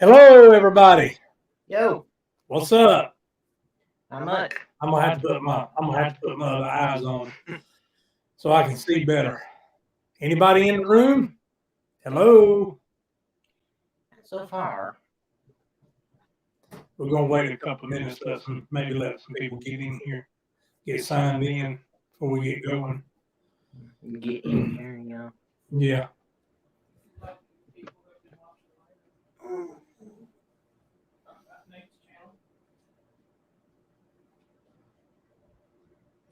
Hello, everybody. Yo, What's up? not much. I'm gonna have to put my other eyes on so I can see better. Anybody in the room? Hello. So far, We're gonna wait a couple of minutes, maybe let some people get in here, get signed in before we get going. get in here, you know. Yeah.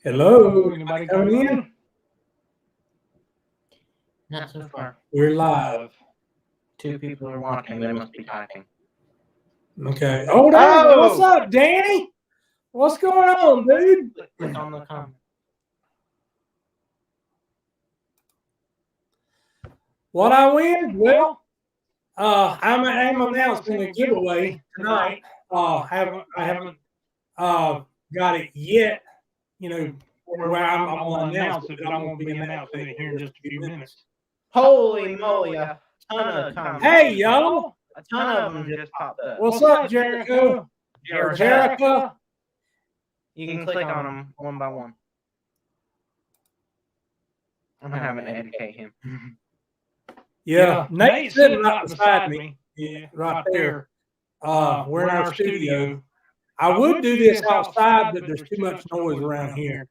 Hello. Anybody coming in? Not so far. We're live. 2 people are watching. They must be typing. Okay. Oh, there. What's up, Danny? What's going on, dude? Click on the comment. What I win? Well, I'm announcing a giveaway tonight. I haven't got it yet. You know, where I'm going to announce it, but I'm going to be announcing it here in just a few minutes. Holy moly, a ton of comments. Hey, y'all. A ton of them just popped up. What's up, Jericho? Jericho? You can click on them one by one. I'm having to educate him. Yeah, Nate's sitting right beside me. Yeah, right there. We're in our studio. I would do this outside, but there's too much noise around here.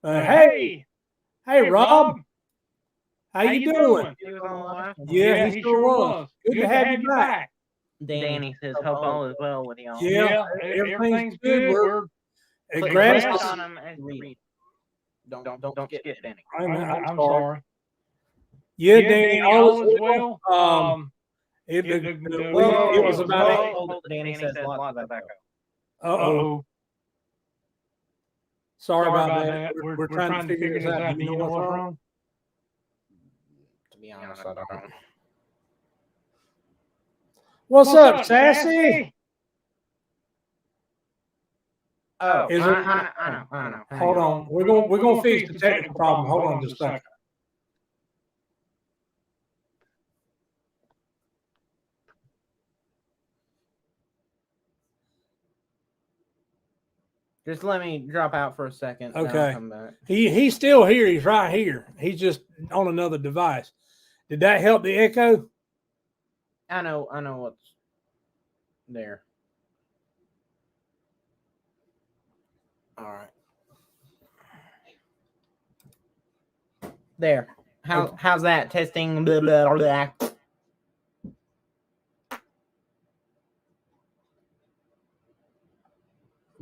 Hey, Rob. How you doing? He was on the last one. Yeah, he sure was. Good to have you back. Danny says hope all is well with y'all. Yeah, everything's good. We're Click grass on him as you read. Don't skip Danny. I'm sorry. Yeah, Danny, all is well. It was about Danny says lots of echo. Uh-oh. Sorry about that. We're trying to figure this out. Do you know what's wrong? To be honest, I don't know. What's up, Sassy? Oh, Is I it? I know. Hold on. We're gonna fix the technical problem. Hold on just a second. Just let me drop out for a second. Okay. I'll come back. He's still here. He's right here. He's just on another device. Did that help the echo? I know what's there. All right. There. How's that? Testing. Blah, blah, blah.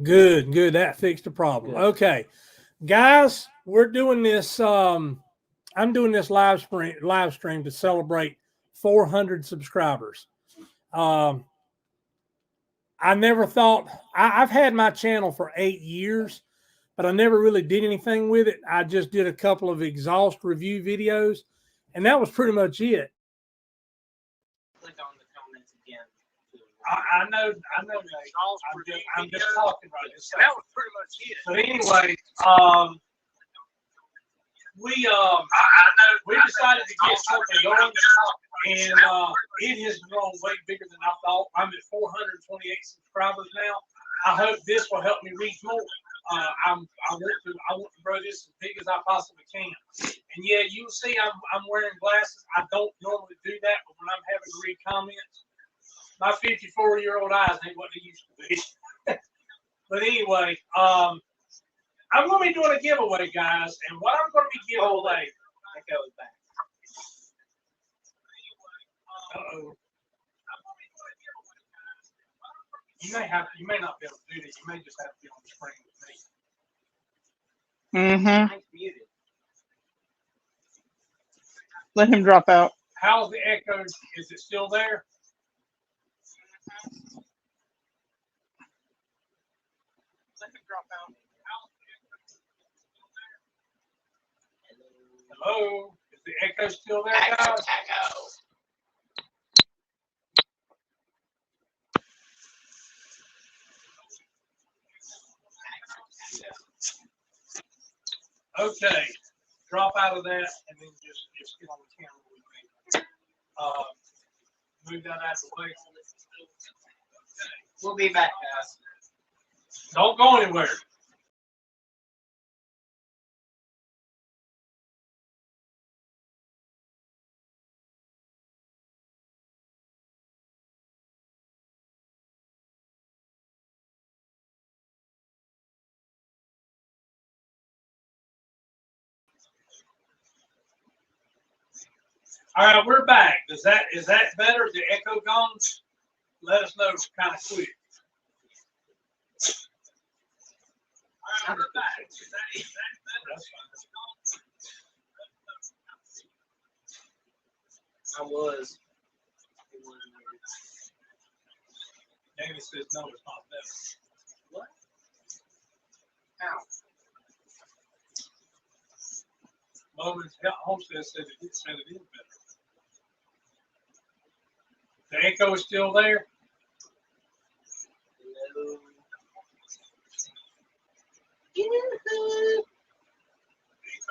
Good. That fixed the problem. Good. Okay, guys, we're doing this. I'm doing this live stream to celebrate 400 subscribers. I never thought I've had my channel for 8 years, but I never really did anything with it. I just did a couple of exhaust review videos, and that was pretty much it. Click on the comments again. I know. I'm just talking right now. That was pretty much it. But anyway, we decided to get something going, and it has grown way bigger than I thought. I'm at 428 subscribers now. I hope this will help me reach more. I want to grow this as big as I possibly can. And yeah, you'll see I'm wearing glasses. I don't normally do that, but when I'm having to read comments, my 54-year-old eyes ain't what they used to be. But anyway, I'm going to be doing a giveaway, guys. And what I'm going to be giving away, that goes back. Uh-oh. You may not be able to do this. You may just have to be on the screen with me. Mm-hmm. Let him drop out. How's the echo? Is it still there? Let him drop out. Hello? Is the echo still there, guys? Echo. Okay. Drop out of that and then just get on the camera with me. Move that out of the way. We'll be back, guys. Don't go anywhere. All right, we're back. Is that better? The echo gone? Let us know kind of quick. All right, we're back. Is that better? That's fine. I was. Danny says no, it's not better. What? How? Logan's Homestead said it did send it in better. The echo is still there. Hello. The echo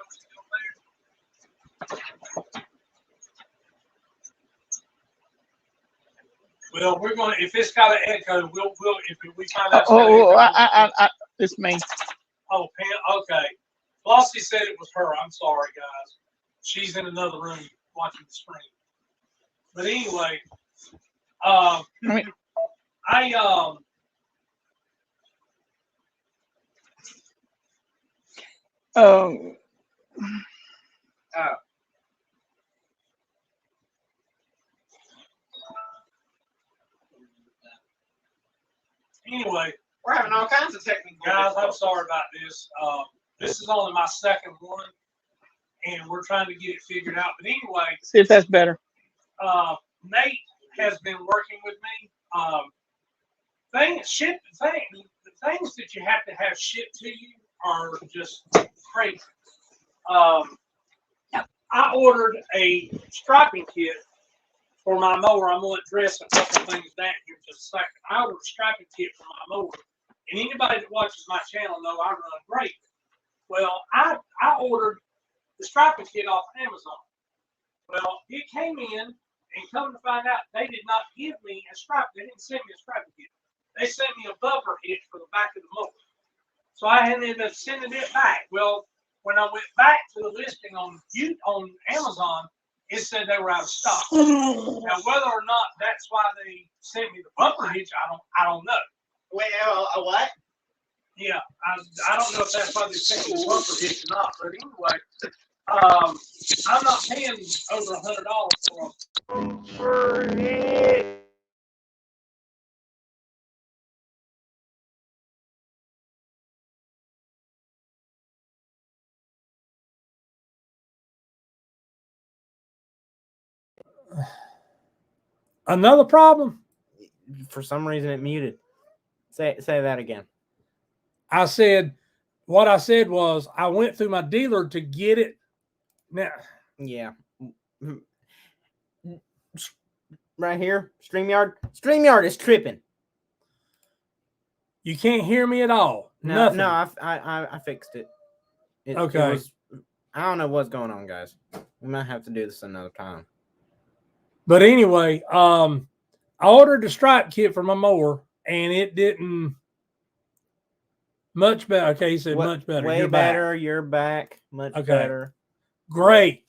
is still there. Well, we're going to, if it's got an echo, we'll if we find out. It's me. Oh, Pam, okay. Flossie said it was her. I'm sorry, guys. She's in another room watching the screen. But anyway, Oh. Anyway, We're having all kinds of technical guys, I'm difficulties. sorry about this. This is only my second one, and we're trying to get it figured out. But anyway, See if that's better. Nate has been working with me. The things that you have to have shipped to you are just crazy. I ordered a striping kit for my mower. I'm going to address a couple of things down here in just a second. I ordered a striping kit for my mower. And anybody that watches my channel know I run great. Well, I ordered the striping kit off Amazon. Well, it came in, and come to find out, they did not give me a stripe. They didn't send me a striping kit. They sent me a bumper hitch for the back of the mower. So I ended up sending it back. Well, when I went back to the listing on Amazon, it said they were out of stock. Now, whether or not that's why they sent me the bumper hitch, I don't know. Wait, a what? Yeah, I don't know if that's why they sent me the bumper hitch or not. But anyway, I'm not paying over $100 for a bumper hitch. Another problem? For some reason, it muted. Say that again. What I said was I went through my dealer to get it. Now, Yeah. Right here, StreamYard. StreamYard is tripping. you can't hear me at all. Nothing. No, I fixed it. Okay. I don't know what's going on, guys. We might have to do this another time. But anyway, I ordered the stripe kit for my mower, and it didn't much better. Okay, he said much better. Way You're better. back. You're back. Much Okay. better. Great.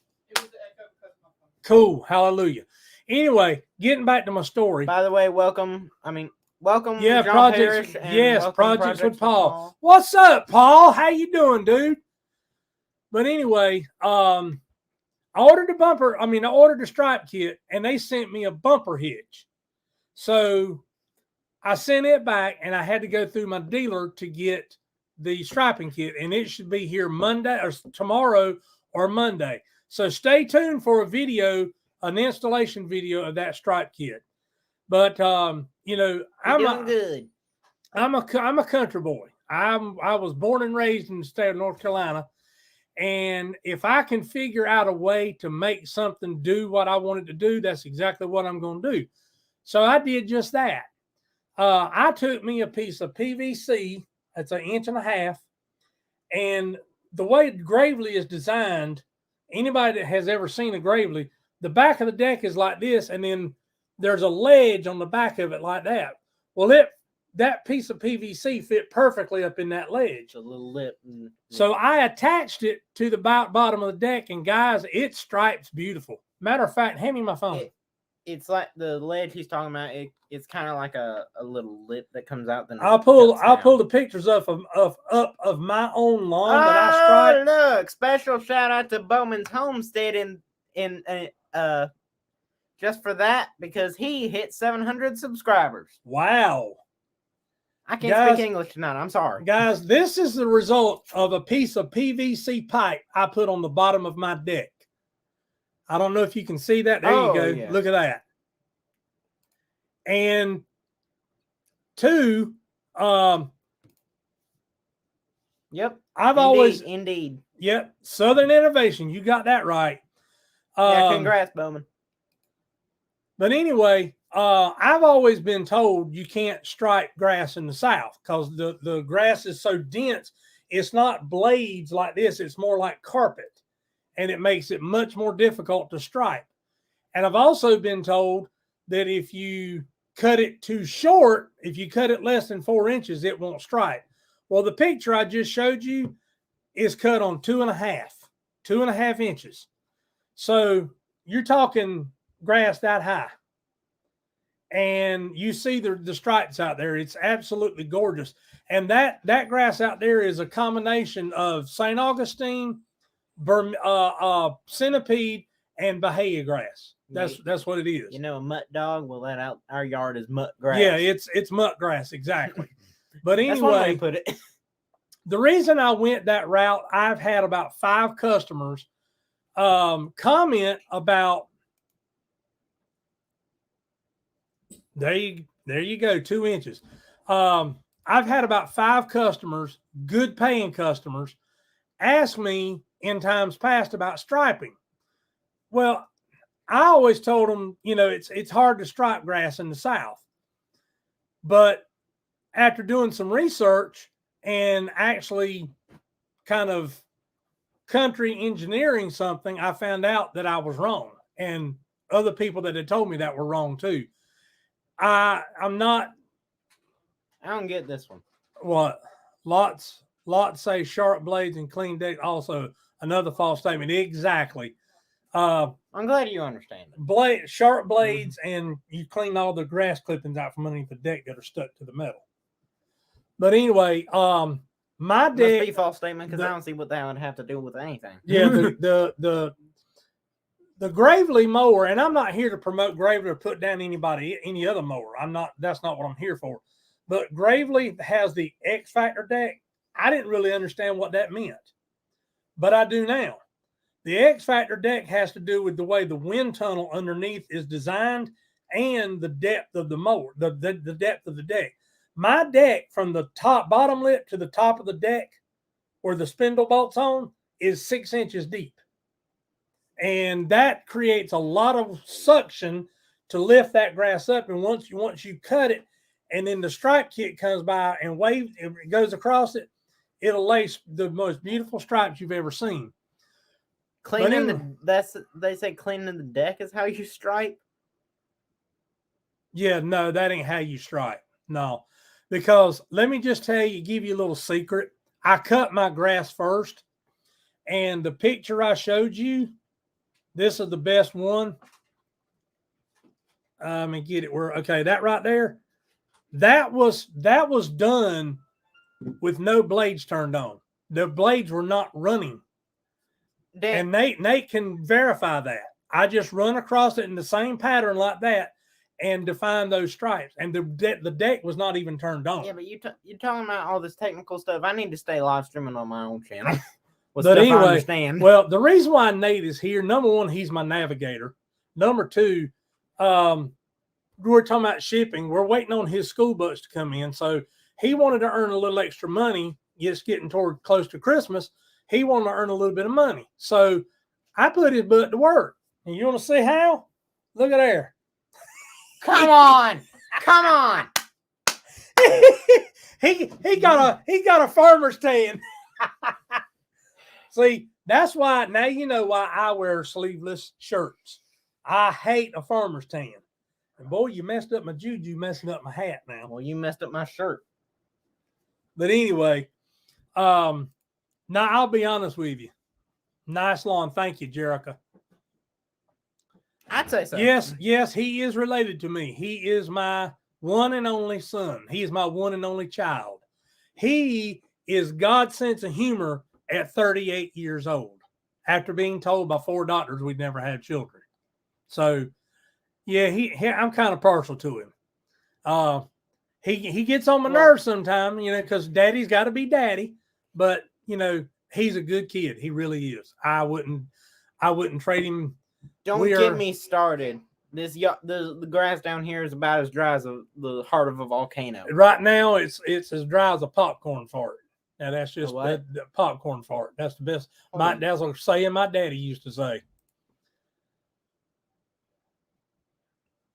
Cool. Hallelujah. Anyway, getting back to my story. By the way, welcome. Yeah, John projects. Parrish, and Yes, welcome projects with Paul. What's up, Paul? How you doing, dude? But anyway, I ordered the stripe kit, and they sent me a bumper hitch. So I sent it back, and I had to go through my dealer to get the striping kit, and it should be here Monday or tomorrow or Monday. So stay tuned for a video, an installation video of that stripe kit. But I'm good. I'm a country boy. I was born and raised in the state of North Carolina, and if I can figure out a way to make something do what I wanted to do, that's exactly what I'm going to do. So I did just that. I took me a piece of PVC. That's 1.5 inches, and the way Gravely is designed, anybody that has ever seen a Gravely, the back of the deck is like this, and then there's a ledge on the back of it like that. Well, that piece of PVC fit perfectly up in that ledge. A little lip. So I attached it to the bottom of the deck, and guys, it stripes beautiful. Matter of fact, hand me my phone. It's like the ledge he's talking about. It's kind of like a little lip that comes out. Then I'll pull the pictures up of my own lawn that I striped. Look! Special shout out to Bowman's Homestead in just for that, because he hit 700 subscribers. Wow! I can't speak English tonight. I'm sorry, guys. This is the result of a piece of PVC pipe I put on the bottom of my deck. I don't know if you can see that. There you go. Yeah. Look at that. And two, yep. Indeed. Yep. Southern Innovation. You got that right. Yeah, congrats, Bowman. But anyway, I've always been told you can't stripe grass in the South because the grass is so dense. It's not blades like this. It's more like carpet. And it makes it much more difficult to stripe. And I've also been told that if you cut it too short, if you cut it less than 4 inches, it won't stripe. Well, the picture I just showed you is cut on 2.5 inches. So you're talking grass that high. And you see the stripes out there. It's absolutely gorgeous. And that grass out there is a combination of St. Augustine, centipede, and Bahia grass. That's what it is. You know, a mutt dog. Well, that out our yard is mutt grass. Yeah, it's mutt grass, exactly. But anyway, that's one way to put it. The reason I went that route, I've had about 5 customers comment about. There you go, 2 inches. I've had about 5 customers, good paying customers, ask me in times past about striping. Well, I always told them, it's hard to stripe grass in the South. But after doing some research and actually kind of country engineering something, I found out that I was wrong. And other people that had told me that were wrong too. I don't get this one. What? Lots say sharp blades and clean deck. Also, another false statement. Exactly. I'm glad you understand it. Sharp blades, and you clean all the grass clippings out from underneath the deck that are stuck to the metal. But anyway, my deck. Must be false statement because I don't see what that would have to do with anything. Yeah, the Gravely mower, and I'm not here to promote Gravely or put down any other mower. That's not what I'm here for. But Gravely has the X Factor deck. I didn't really understand what that meant, but I do now. The X Factor deck has to do with the way the wind tunnel underneath is designed and the depth of the mower, the depth of the deck. My deck from the bottom lip to the top of the deck where the spindle bolts on is 6 inches deep. And that creates a lot of suction to lift that grass up. And once you cut it, and then the stripe kit comes by and waves, it goes across it, it'll lay the most beautiful stripes you've ever seen. They say cleaning the deck is how you stripe. Yeah, no, that ain't how you stripe. No, because let me just give you a little secret. I cut my grass first, and the picture I showed you, this is the best one. Let me get it that right there. That was done with no blades turned on. The blades were not running. And Nate can verify that. I just run across it in the same pattern like that and define those stripes. And the deck was not even turned on. Yeah, but you're talking about all this technical stuff. I need to stay live streaming on my own channel. But anyway, well, the reason why Nate is here, number one, he's my navigator. Number two, we're talking about shipping. We're waiting on his school bus to come in. So he wanted to earn a little extra money. It's getting close to Christmas. He wanted to earn a little bit of money. So I put his butt to work. And you want to see how? Look at there. Come on. Come on. he got a farmer's tan. See, that's why now you know why I wear sleeveless shirts. I hate a farmer's tan. And boy, you messed up my juju, messing up my hat now. Well, you messed up my shirt. But anyway, now I'll be honest with you. Nice lawn. Thank you, Jerica. I'd say so. Yes, he is related to me. He is my one and only son. He is my one and only child. He is God's sense of humor at 38 years old, after being told by 4 doctors we'd never have children. So, yeah, I'm kind of partial to him. He gets on my nerves sometimes, because daddy's got to be daddy. But, he's a good kid. He really is. I wouldn't trade him. Don't get me started. The grass down here is about as dry as the heart of a volcano. Right now, it's as dry as a popcorn fart. Now that's just the popcorn fart. That's the best. That's a saying my daddy used to say.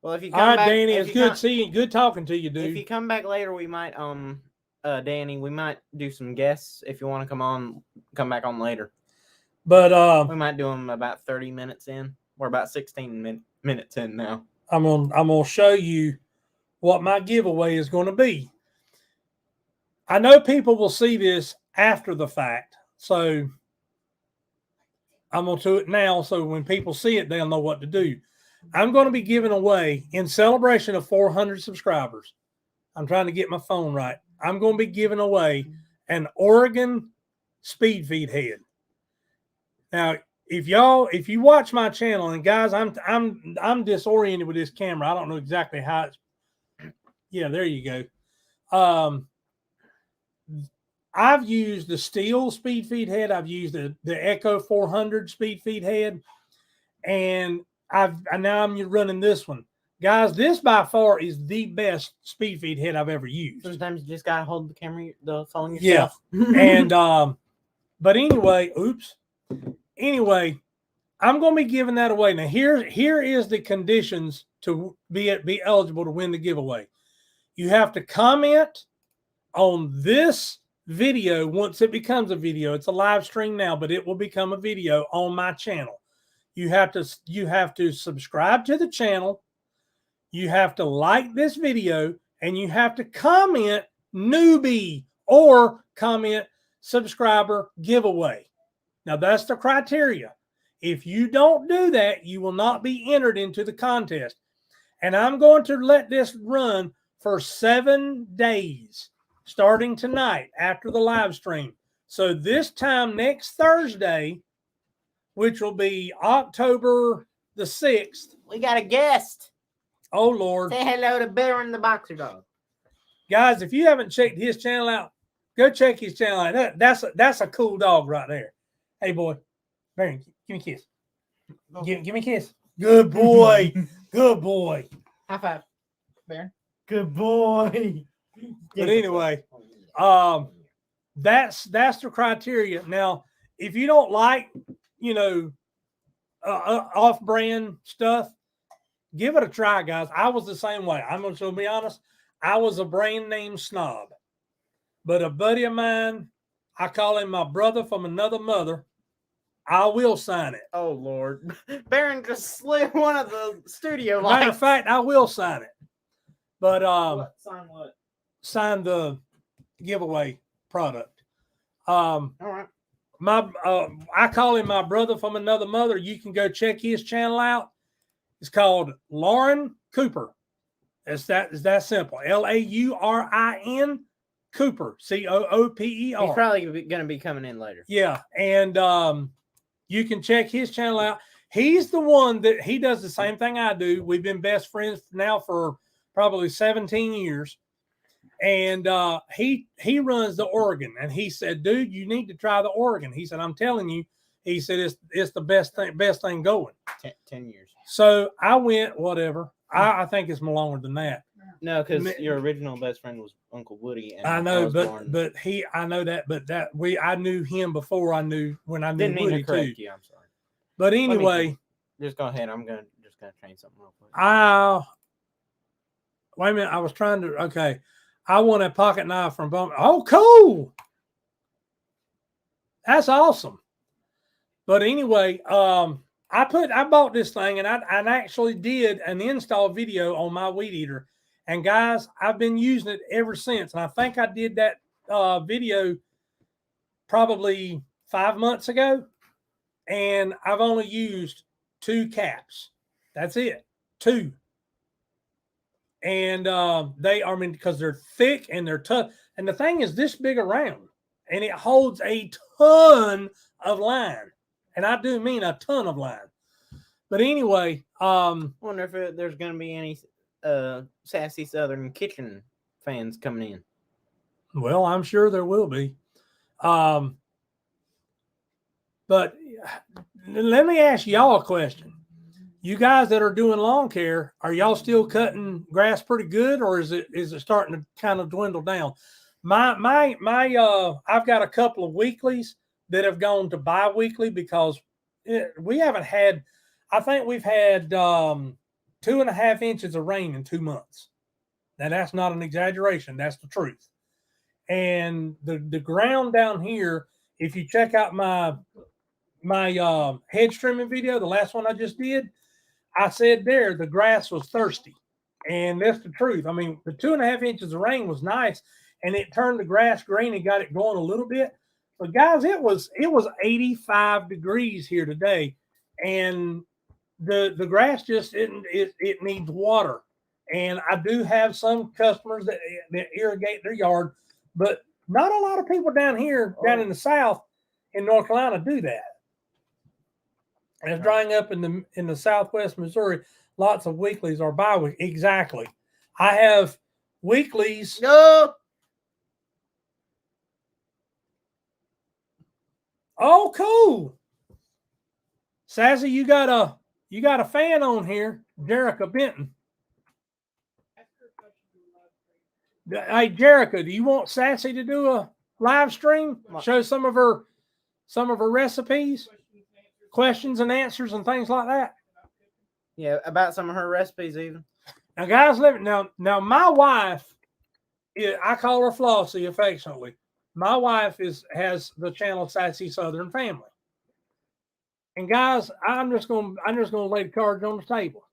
Well, if you come all right, back, Danny, it's good talking to you, dude. If you come back later, we might Danny, we might do some guests if you want to come back on later. But we might do them about 30 minutes in. We're about 16 minutes in now. I'm gonna show you what my giveaway is going to be. I know people will see this after the fact, so I'm going to do it now. So when people see it, they'll know what to do. I'm going to be giving away, in celebration of 400 subscribers. I'm trying to get my phone right. I'm going to be giving away an Oregon speed feed head. Now, if you watch my channel, and guys, I'm disoriented with this camera. I don't know exactly how it's. Yeah, there you go. I've used the steel speed feed head. I've used the Echo 400 speed feed head, and now I'm running this one. Guys, this by far is the best speed feed head I've ever used. Sometimes you just gotta hold the phone yourself. Yeah, and but anyway, Anyway, I'm going to be giving that away. Now, here is the conditions to be eligible to win the giveaway. You have to comment on this video once it becomes a video. It's a live stream now, but it will become a video on my channel. You have to subscribe to the channel. You have to like this video, and you have to comment newbie or comment subscriber giveaway. Now, that's the criteria. If you don't do that, you will not be entered into the contest. And I'm going to let this run for 7 days, starting tonight after the live stream. So this time next Thursday, which will be October the 6th. We got a guest. Oh, Lord. Say hello to Baron the Boxer Dog. Guys, if you haven't checked his channel out, go check his channel out. That's a cool dog right there. Hey, boy. Baron, give me a kiss. Give me a kiss. Good boy. Good boy. High five, Baron. Good boy. But anyway, that's the criteria. Now, if you don't like, off-brand stuff, give it a try, guys. I was the same way. I'm going to be honest. I was a brand name snob. But a buddy of mine, I call him my brother from another mother, I will sign it. Oh, Lord. Baron just slid one of the studio lights. Matter of fact, I will sign it. But Sign what? Sign the giveaway product. All right. I call him my brother from another mother. You can go check his channel out. It's called Lauren Cooper. It's that simple. Laurin Cooper. Cooper. He's probably going to be coming in later. Yeah, and you can check his channel out. He's the one that he does the same thing I do. We've been best friends now for probably 17 years. And he runs the Oregon. And he said, dude, you need to try the Oregon. He said, I'm telling you. He said, it's the best thing going. 10 years. So I went, whatever. I think it's more longer than that. No, because your original best friend was Uncle Woody. And I know, but I know that, but I knew him before I knew didn't mean Woody to correct too. you. I'm sorry. But anyway, just go ahead. I'm just gonna change something real quick. Wait a minute. I was trying to. Okay, I want a pocket knife from Bowman. Oh, cool. That's awesome. But anyway, I bought this thing and I actually did an install video on my weed eater. And guys, I've been using it ever since. And I think I did that video probably 5 months ago. And I've only used 2 caps. That's it. 2. And they are, I mean, because they're thick and they're tough. And the thing is this big around. And it holds a ton of line. And I do mean a ton of line. But anyway, Wonder if there's going to be any Sassy Southern Kitchen fans coming in. well, I'm sure there will be. But let me ask y'all a question. You guys that are doing lawn care, are y'all still cutting grass pretty good, or is it starting to kind of dwindle down? I've got a couple of weeklies that have gone to bi-weekly because we haven't had. I think we've had 2.5 inches of rain in 2 months. Now that's not an exaggeration. That's the truth. And the ground down here, if you check out my hedge trimming video, the last one I just did, I said there the grass was thirsty. And that's the truth. I mean, the 2.5 inches of rain was nice, and it turned the grass green and got it going a little bit. But guys, it was 85 degrees here today, and the grass just it needs water. And I do have some customers that irrigate their yard, but not a lot of people down here, down in the South in North Carolina, do that. And it's drying up in the Southwest Missouri. Lots of weeklies are bi-weekly. Exactly. I have weeklies. No. Oh, cool. Sassy, you got a fan on here, Jerica Benton. Hey, Jerica, do you want Sassy to do a live stream? Show some of her recipes, questions and answers, and things like that. Yeah, about some of her recipes even. Now, guys, now my wife, I call her Flossie affectionately. My wife has the channel Sassy Southern Family. And guys, I'm just gonna lay the cards on the table.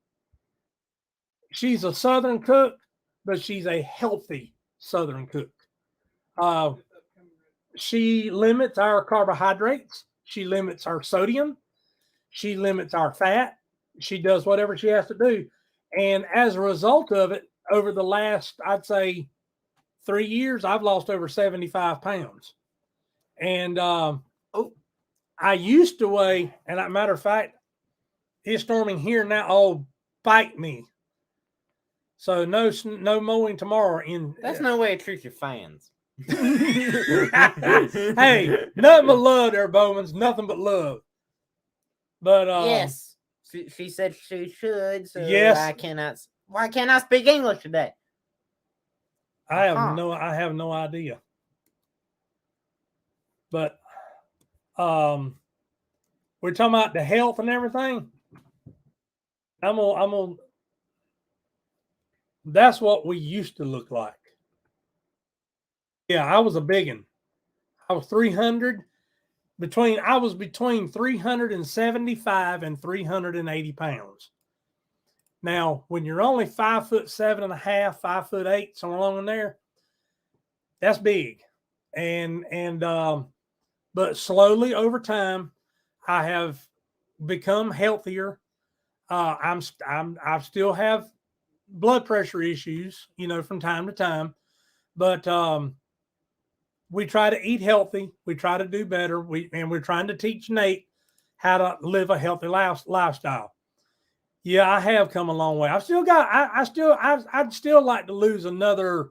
She's a Southern cook, but she's a healthy Southern cook. She limits our carbohydrates. She limits our sodium. She limits our fat. She does whatever she has to do. And as a result of it, over the last, I'd say, 3 years, I've lost over 75 pounds. And I used to weigh, and as a matter of fact, it's storming here now. Oh, bite me. So no mowing tomorrow. That's no way to treat your fans. Hey, nothing but love there, Bowman's. Nothing but love. But yes, she said she should. So yes. Why can't I speak English today? I have no idea. But we're talking about the health and everything. I'm gonna that's what we used to look like. Yeah, I was a biggin. I was 300 between 375 and 380 pounds. Now, when you're only 5'7.5", 5'8", somewhere along in there, that's big. But slowly over time, I have become healthier. I still have blood pressure issues, from time to time, but we try to eat healthy. We try to do better. We're trying to teach Nate how to live a healthy lifestyle. Yeah, I have come a long way. I'd still like to lose another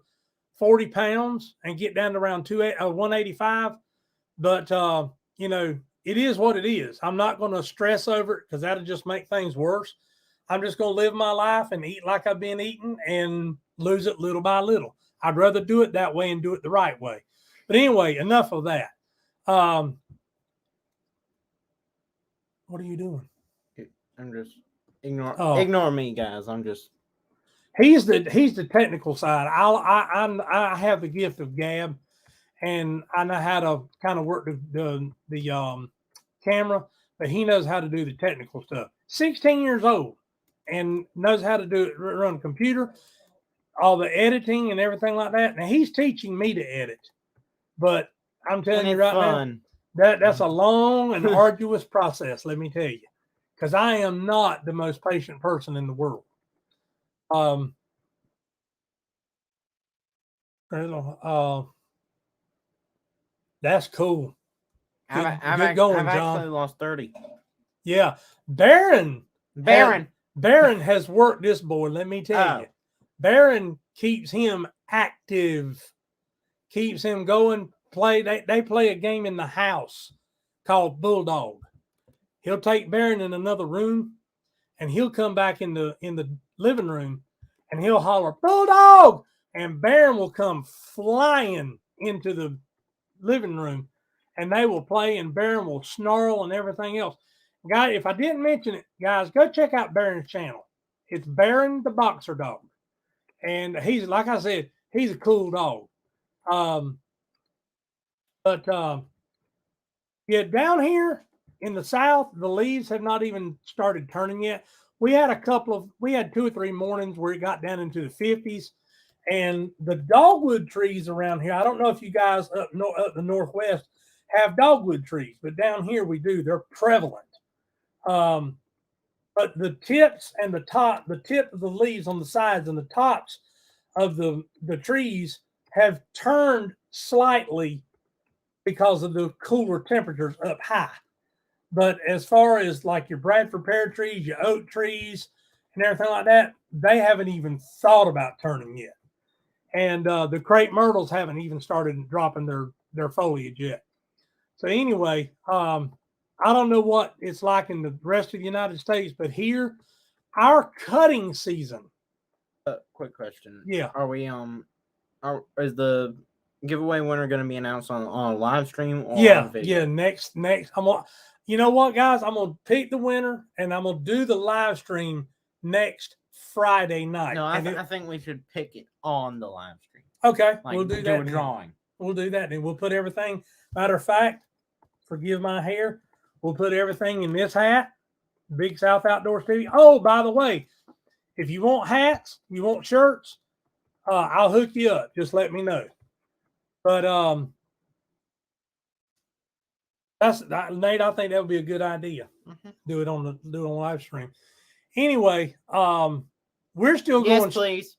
40 pounds and get down to around 185. But, it is what it is. I'm not going to stress over it because that'll just make things worse. I'm just going to live my life and eat like I've been eating and lose it little by little. I'd rather do it that way and do it the right way. But anyway, enough of that. What are you doing? I'm just ignore me, guys. I'm just. He's the technical side. I have the gift of gab, and I know how to kind of work the camera. but he knows how to do the technical stuff. 16 years old and knows how to do it, run a computer, all the editing and everything like that. Now he's teaching me to edit, but I'm telling And you it's right fun. now, that's a long and arduous process, let me tell you, because I am not the most patient person in the world. That's cool. Good going, I've John. actually lost 30. Yeah. Baron has worked this boy, let me tell you. Baron keeps him active, keeps him going. They play a game in the house called Bulldog. He'll take Baron in another room, and he'll come back in the living room, and he'll holler, Bulldog! And Baron will come flying into the living room, and they will play, and Baron will snarl and everything else. Guys, if I didn't mention it, guys, go check out Baron's channel. It's Baron the Boxer Dog. And he's, like I said, he's a cool dog. Yeah, down here in the South, the leaves have not even started turning yet. We had 2 or 3 mornings where it got down into the 50s. And the dogwood trees around here, I don't know if you guys up the Northwest have dogwood trees, but down here we do. They're prevalent. But the tips and the tip of the leaves on the sides and the tops of the trees have turned slightly because of the cooler temperatures up high. But as far as like your Bradford pear trees, your oak trees, and everything like that, they haven't even thought about turning yet. And the crepe myrtles haven't even started dropping their foliage yet. So anyway, I don't know what it's like in the rest of the United States, but here, our cutting season. Quick question. Yeah. Are we is the giveaway winner going to be announced on live stream or on video? Yeah. Next. You know what, guys? I'm gonna pick the winner, and I'm gonna do the live stream next Friday night. No, I think we should pick it on the live stream. Okay, Like, we'll do that. A drawing. We'll do that, and we'll put everything. Matter of fact, forgive my hair. We'll put everything in this hat. Big South Outdoor Studio. Oh, by the way, if you want hats, you want shirts, I'll hook you up. Just let me know. But Nate, I think that would be a good idea. Mm-hmm. Do it on live stream. Anyway, we're still going. Yes, please.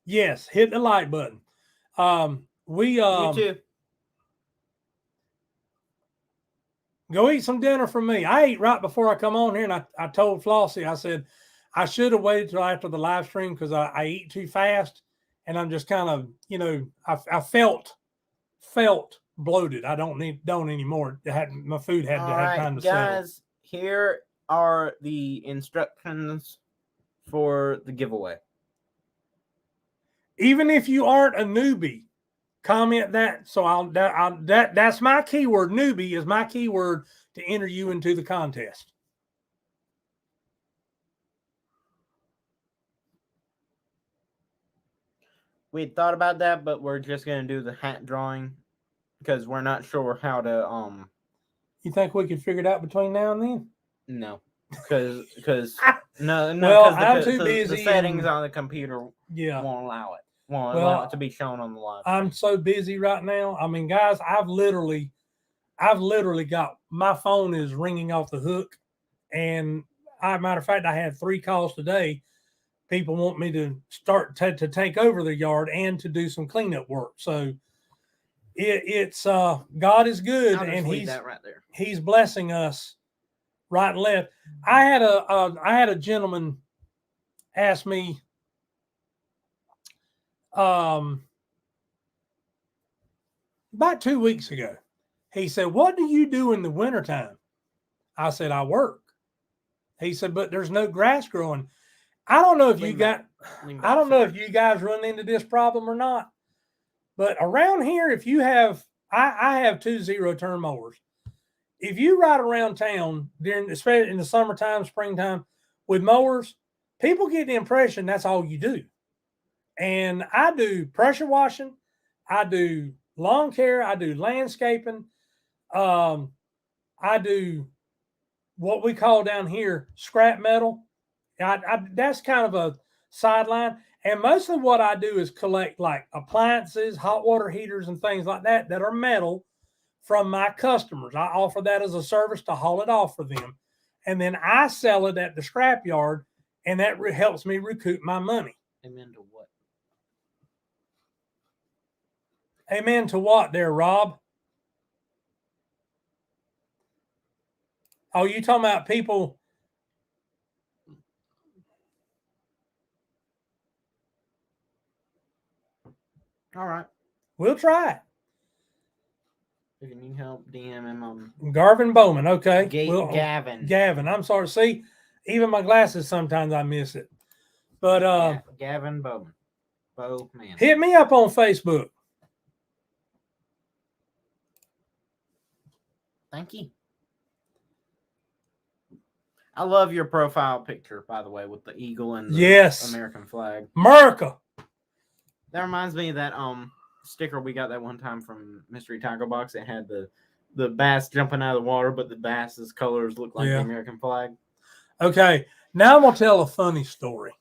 Yes, hit the like button. You too. Go eat some dinner for me. I ate right before I come on here, and I told Flossie, I said I should have waited till after the live stream because I eat too fast, and I'm just kind of, I felt bloated. I don't anymore. My food had to have time to settle. Guys, here are the instructions for the giveaway. Even if you aren't a newbie, comment that. So that's my keyword. Newbie is my keyword to enter you into the contest. We thought about that, but we're just gonna do the hat drawing because we're not sure how to You think we could figure it out between now and then? No, because no. Well, I'm the, too busy. The settings on the computer won't allow it. Won't allow it to be shown on the live. I'm so busy right now. I mean, guys, I've literally got my phone is ringing off the hook, and matter of fact, I had 3 calls today. People want me to start to take over the yard and to do some cleanup work. So it's God is good, and he's blessing us right and left. I had a gentleman ask me about 2 weeks ago. He said, "What do you do in the wintertime?" I said, "I work." He said, "But there's no grass growing." I don't know if you guys run into this problem or not, but around here, if you have, I have 2 zero-turn mowers. If you ride around town especially in the summertime, springtime with mowers, people get the impression that's all you do. And I do pressure washing, I do lawn care, I do landscaping. I do what we call down here scrap metal. That's kind of a sideline. And mostly what I do is collect like appliances, hot water heaters, and things like that that are metal from my customers. I offer that as a service to haul it off for them. And then I sell it at the scrapyard, and that helps me recoup my money. Amen to what? Amen to what there, Rob? Oh, you talking about people? All right. We'll try it. If you need help, DM him on Garvin Bowman. Okay. Gavin. Gavin. I'm sorry. See, even my glasses, sometimes I miss it. But Gavin Bowman. Bowman. Hit me up on Facebook. Thank you. I love your profile picture, by the way, with the eagle and the American flag. America. That reminds me of that sticker we got that one time from Mystery Tackle Box. It had the bass jumping out of the water, but the bass's colors look like the American flag. Okay, now I'm gonna tell a funny story.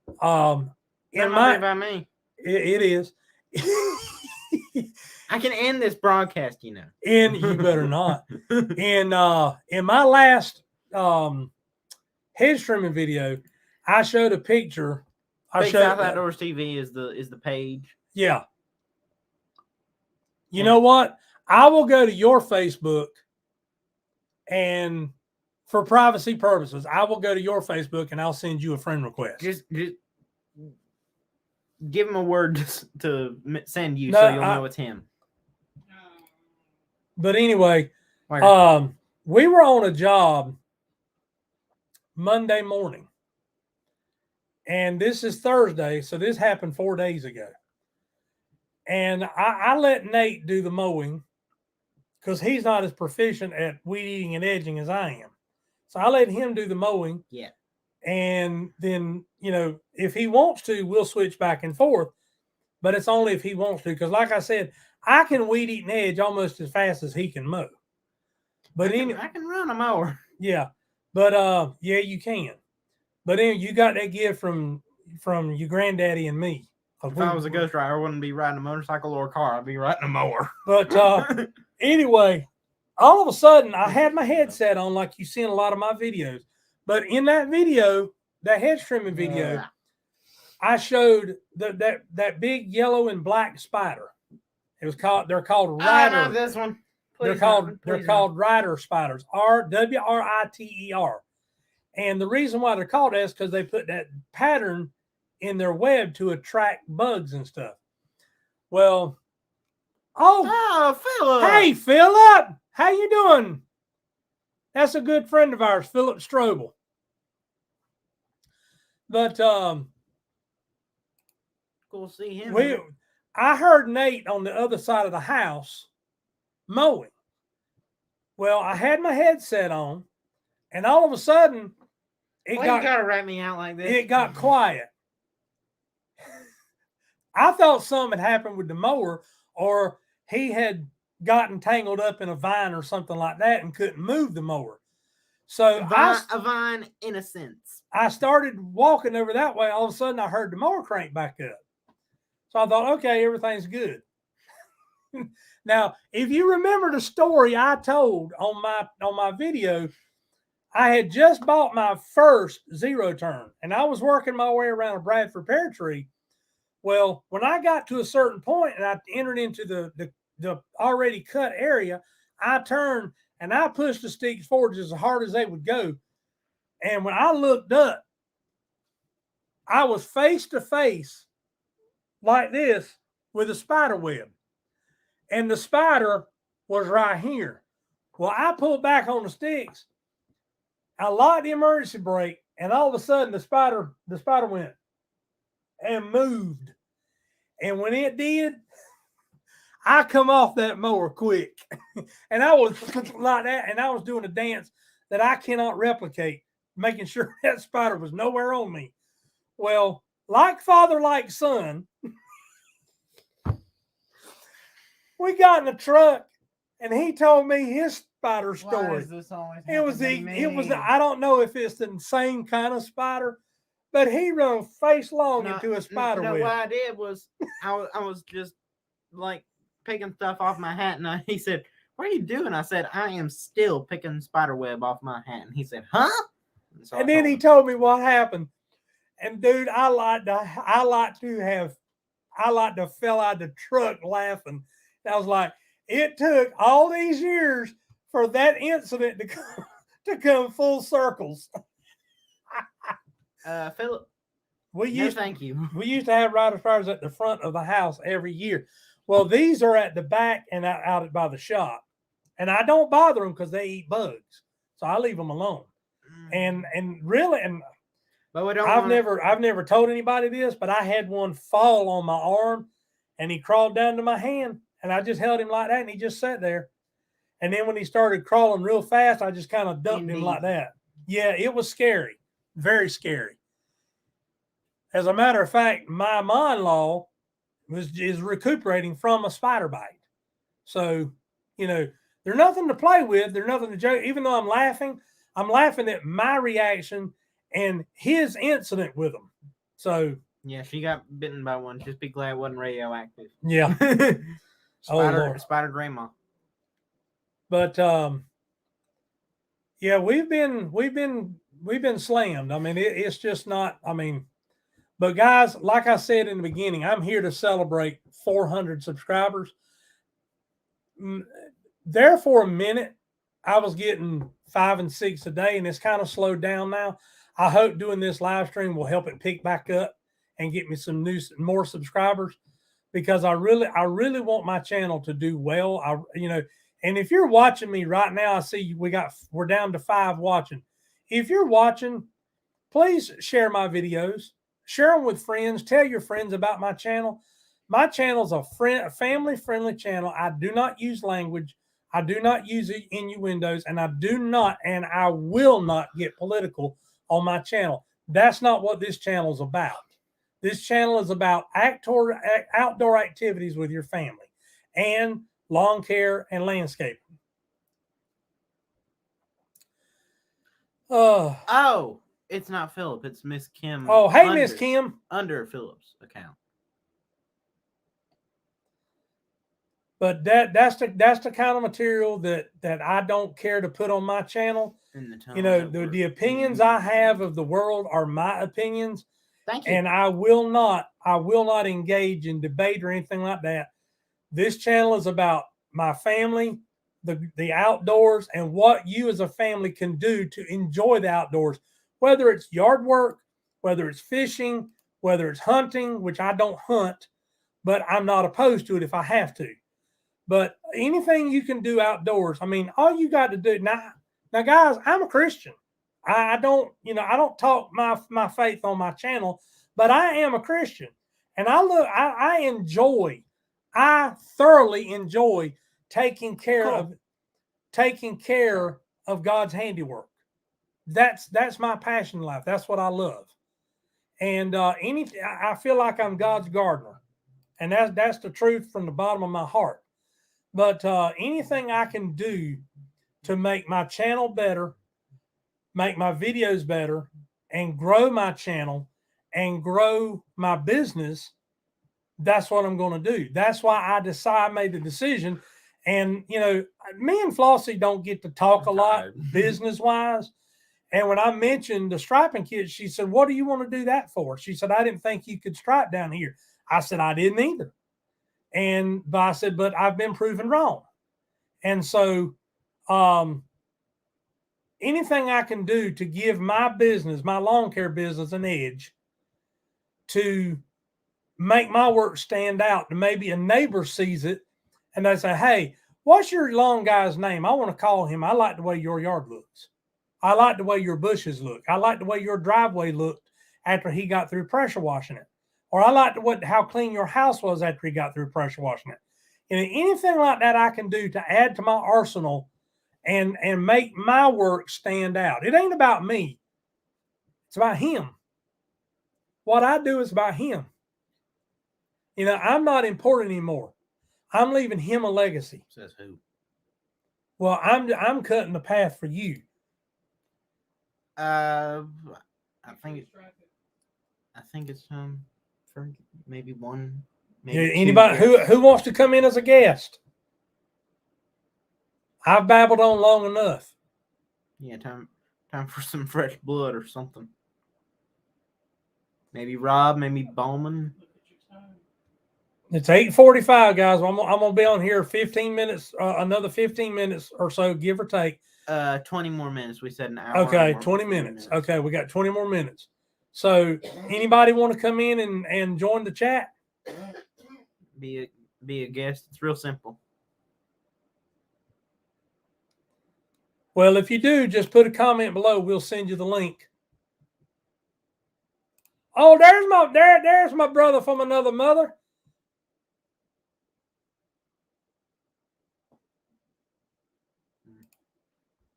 About me. It is. I can end this broadcast, you know. And you better not. In my last head streaming video, I showed a picture. Big South Outdoors TV is the page. Yeah. You know what? I will go to your Facebook, and for privacy purposes, I will go to your Facebook and I'll send you a friend request. Just give him a word to send you so you'll know it's him. But anyway, we were on a job Monday morning, and this is Thursday, so this happened 4 days ago. And I let Nate do the mowing because he's not as proficient at weed eating and edging as I am. So I let him do the mowing. Yeah. And then, you know, if he wants to, we'll switch back and forth. But it's only if he wants to. Because like I said, I can weed eat and edge almost as fast as he can mow. But I can run a mower. Yeah. But yeah, you can. But then you got that gift from your granddaddy and me. If I was a ghost rider, I wouldn't be riding a motorcycle or a car. I'd be riding a mower. But anyway, all of a sudden, I had my headset on like you see in a lot of my videos. But in that video, that head streaming video, I showed that big yellow and black spider. They're called rider. Not this one. They're called rider spiders. WRITER. And the reason why they're called that is because they put that pattern in their web to attract bugs and stuff. Well, Philip. Hey, Philip, how you doing? That's a good friend of ours, Philip Strobel. But cool to see him. I heard Nate on the other side of the house mowing. Well, I had my headset on, and all of a sudden, you gotta rat me out like this. It got quiet. I thought something had happened with the mower, or he had gotten tangled up in a vine or something like that and couldn't move the mower. So a vine in a sense. I started walking over that way. All of a sudden, I heard the mower crank back up. So I thought, okay, everything's good. Now, if you remember the story I told on my video, I had just bought my first zero turn, and I was working my way around a Bradford pear tree. Well, when I got to a certain point and I entered into the already cut area, I turned and I pushed the sticks forward as hard as they would go. And when I looked up, I was face to face like this with a spider web. And the spider was right here. Well, I pulled back on the sticks. I locked the emergency brake, and all of a sudden the spider went and moved. And when it did, I come off that mower quick. And I was like that, and I was doing a dance that I cannot replicate, making sure that spider was nowhere on me. Well, like father, like son, we got in the truck, and he told me his spider Why story. is this always It was happening to me? I don't know if it's the same kind of spider, but he run face long into a spider no, web. what I did was I was just like picking stuff off my hat, and he said, "What are you doing?" I said, "I am still picking spider web off my hat." And he said, "Huh?" And, so And then he told me what happened. And dude, I like to fell out of the truck laughing. And I was like, it took all these years for that incident to come full circles. Philip, thank you. We used to have rider fires at the front of the house every year. Well, these are at the back and out by the shop, and I don't bother them because they eat bugs, so I leave them alone. And But we don't. I've never told anybody this, but I had one fall on my arm, and he crawled down to my hand, and I just held him like that, and he just sat there. And then when he started crawling real fast, I just kind of dumped him like that. Yeah, it was scary, very scary. As a matter of fact, my mom-in-law is recuperating from a spider bite. So, there's nothing to play with. There's nothing to joke. Even though I'm laughing at my reaction and his incident with him. So yeah, she got bitten by one. Just be glad it wasn't radioactive. Yeah. Spider grandma. But yeah, we've been slammed. I mean, it's just not. I mean, but guys, like I said in the beginning, I'm here to celebrate 400 subscribers. There for a minute, I was getting 5 and 6 a day, and it's kind of slowed down now. I hope doing this live stream will help it pick back up and get me some more subscribers, because I really want my channel to do well. And if you're watching me right now, I see we're down to 5 watching. If you're watching, please share my videos, share them with friends, tell your friends about my channel. My channel is a family-friendly channel. I do not use language. I do not use innuendos, and I will not get political on my channel. That's not what this channel is about. This channel is about outdoor activities with your family and lawn care and landscaping. Oh, it's not Philip. It's Miss Kim. Oh, hey, Miss Kim. Under Philip's account. But that's the kind of material that I don't care to put on my channel. The opinions I have of the world are my opinions. Thank you. And I will not engage in debate or anything like that. This channel is about my family, the outdoors, and what you as a family can do to enjoy the outdoors, whether it's yard work, whether it's fishing, whether it's hunting, which I don't hunt, but I'm not opposed to it if I have to. But anything you can do outdoors, I mean, all you got to do now, guys, I'm a Christian. I don't talk my faith on my channel, but I am a Christian, and I thoroughly enjoy taking care of God's handiwork. That's my passion in life. That's what I love. And I feel like I'm God's gardener, and that's the truth from the bottom of my heart. But anything I can do to make my channel better, make my videos better, and grow my channel and grow my business, that's what I'm going to do. That's why I made the decision. And, me and Flossie don't get to talk a lot business-wise. And when I mentioned the striping kit, she said, "What do you want to do that for?" She said, "I didn't think you could stripe down here." I said, "I didn't either." But I said, "But I've been proven wrong." And so anything I can do to give my business, my lawn care business, an edge, to make my work stand out, to maybe a neighbor sees it and they say, "Hey, what's your lawn guy's name? I want to call him. I like the way your yard looks. I like the way your bushes look. I like the way your driveway looked after he got through pressure washing it. Or I like how clean your house was after he got through pressure washing it." And anything like that I can do to add to my arsenal and make my work stand out. It ain't about me. It's about him. What I do is about him. I'm not important anymore. I'm leaving him a legacy. Says who? Well, I'm cutting the path for you. I think it's for maybe one. Maybe Yeah, two anybody guests. who wants to come in as a guest? I've babbled on long enough. Yeah, time for some fresh blood or something. Maybe Rob, maybe Bowman. It's 8:45, guys. I'm gonna be on here 15 minutes, another 15 minutes or so, give or take. 20 more minutes. We said an hour. Okay, or 20 40 minutes. Okay, we got 20 more minutes. So, anybody want to come in and join the chat? Be a guest. It's real simple. Well, if you do, just put a comment below. We'll send you the link. Oh, there's my brother from another mother.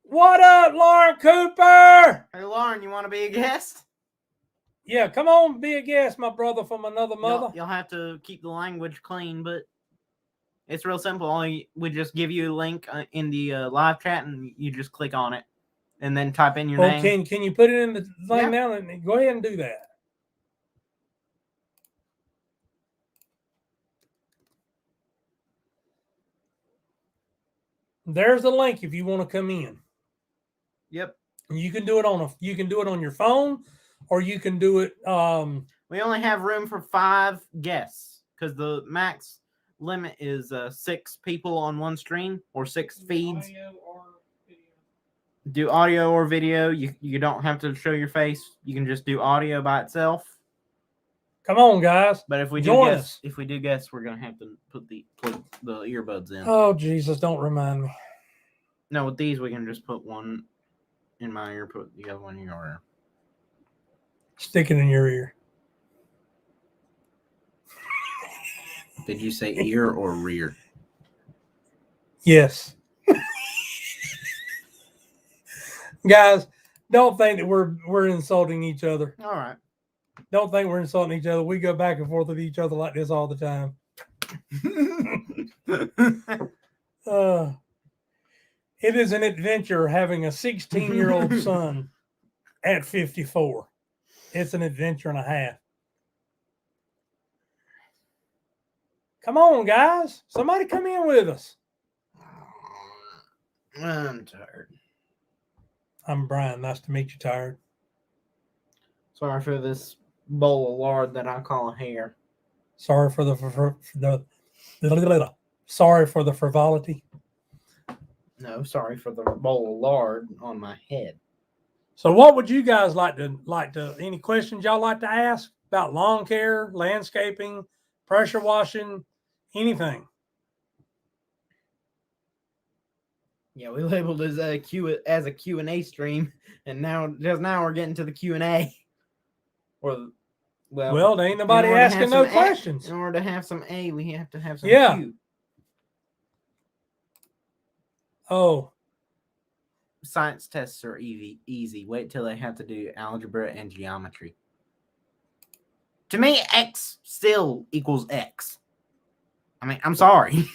What up, Lauren Cooper? Hey, Lauren, you want to be a guest? Yeah, come on, be a guest, my brother from another mother. You'll have to keep the language clean, but it's real simple. We just give you a link in the live chat, and you just click on it, and then type in your name. Can you put it in the thing Yeah. now? And go ahead and do that. There's the link if you want to come in. Yep. You can do it on your phone, or you can do it. We only have room for 5 guests because the max limit is 6 people on one stream or 6 feeds. Do audio or video. You don't have to show your face. You can just do audio by itself. Come on, guys. But if we Join us. if we do guests, we're gonna have to put the earbuds in. Oh Jesus! Don't remind me. No, with these we can just put one in my ear, put the other one in your ear. Stick it in your ear. Did you say ear or rear? Yes. Guys, don't think that we're insulting each other. All right. Don't think we're insulting each other. We go back and forth with each other like this all the time. It is an adventure having a 16-year-old son at 54. It's an adventure and a half. Come on, guys. Somebody come in with us. I'm tired. I'm Brian. Nice to meet you, Tired. Sorry for this bowl of lard that I call a hair. Sorry for the sorry for the frivolity. No, sorry for the bowl of lard on my head. So what would you guys like to any questions y'all like to ask about lawn care, landscaping, pressure washing, anything? Yeah, we labeled it as a Q&A stream, and now we're getting to the Q&A. Well, there ain't nobody asking no questions. In order to have some A, we have to have some Yeah. Q. Oh, Science tests are easy. Wait till they have to do algebra and geometry. To me, X still equals X. I mean, I'm sorry.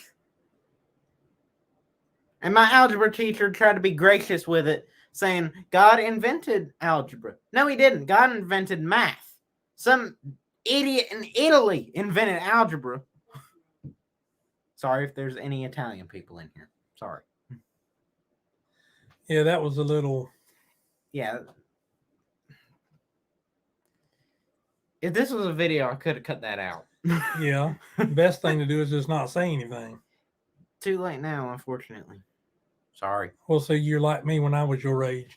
And my algebra teacher tried to be gracious with it, saying God invented algebra. No, he didn't. God invented math. Some idiot in Italy invented algebra. Sorry if there's any Italian people in here. Sorry. yeah, that was a little. Yeah. If this was a video, I could have cut that out. Yeah, the best thing to do is just not say anything. Too late now, unfortunately. Sorry. Well, so you're like me when I was your age.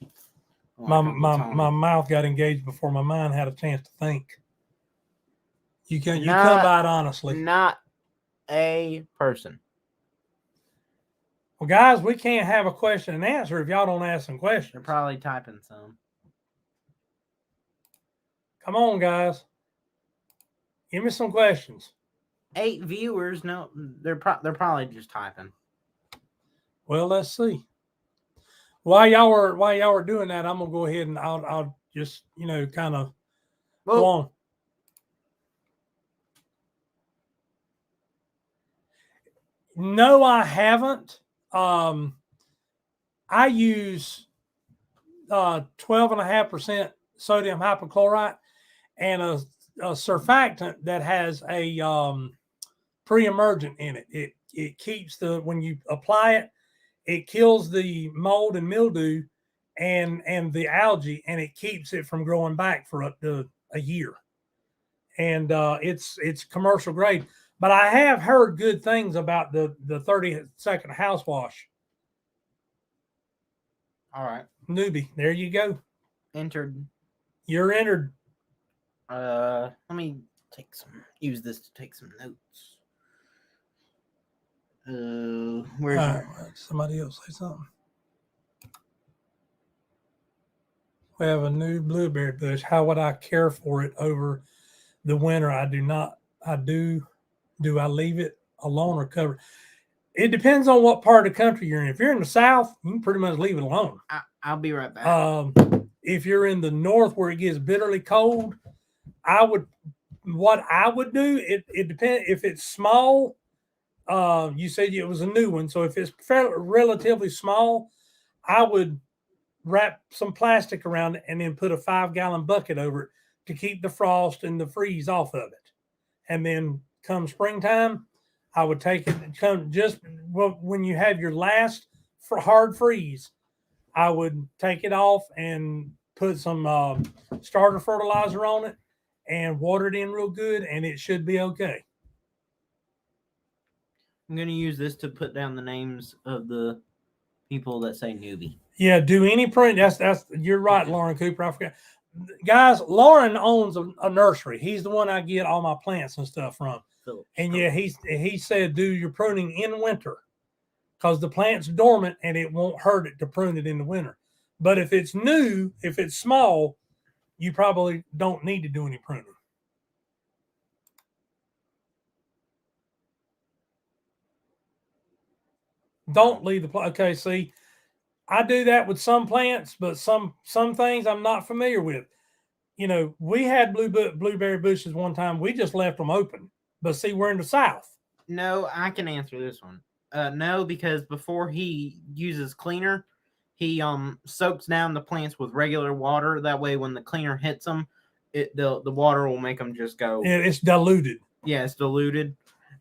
My mouth got engaged before my mind had a chance to think. You come by it honestly. Not a person. Well, guys, we can't have a question and answer if y'all don't ask some questions. They're probably typing some. Come on, guys. Give me some questions. 8 viewers. No, they're probably just typing. Well, let's see. While y'all were doing that, I'm gonna go ahead and I'll just kind of go on. No, I haven't. I use 12.5% sodium hypochlorite and a surfactant that has a pre-emergent in it. It keeps when you apply it, it kills the mold and mildew and the algae, and it keeps it from growing back for up to a year. And it's commercial grade. But I have heard good things about the 30-second house wash. All right. Newbie, there you go. Entered. You're entered. Let me use this to take some notes. Where's somebody else say something? We have a new blueberry bush. How would I care for it over the winter? I do not. Do I leave it alone or cover? It depends on what part of the country you're in. If you're in the South, you can pretty much leave it alone. I'll be right back. If you're in the North where it gets bitterly cold, what I would do, it depends. If it's small, you said it was a new one. So if it's relatively small, I would wrap some plastic around it and then put a 5-gallon bucket over it to keep the frost and the freeze off of it. And then come springtime, I would take it when you have your last hard freeze, I would take it off and put some starter fertilizer on it and water it in real good, and it should be okay. I'm going to use this to put down the names of the people that say newbie. Yeah, do any print. That's you're right, Lauren Cooper. I forgot. Guys, Lauren owns a nursery. He's the one I get all my plants and stuff from. And yeah, he said do your pruning in winter because the plant's dormant and it won't hurt it to prune it in the winter. But if it's new, if it's small, you probably don't need to do any pruning. Don't leave the plant. Okay, see, I do that with some plants, but some things I'm not familiar with. You know, we had blueberry bushes one time. We just left them open. But see, we're in the South. No, I can answer this one. No, because before he uses cleaner, he soaks down the plants with regular water. That way, when the cleaner hits them, the water will make them just go. Yeah, it's diluted. Yeah, it's diluted,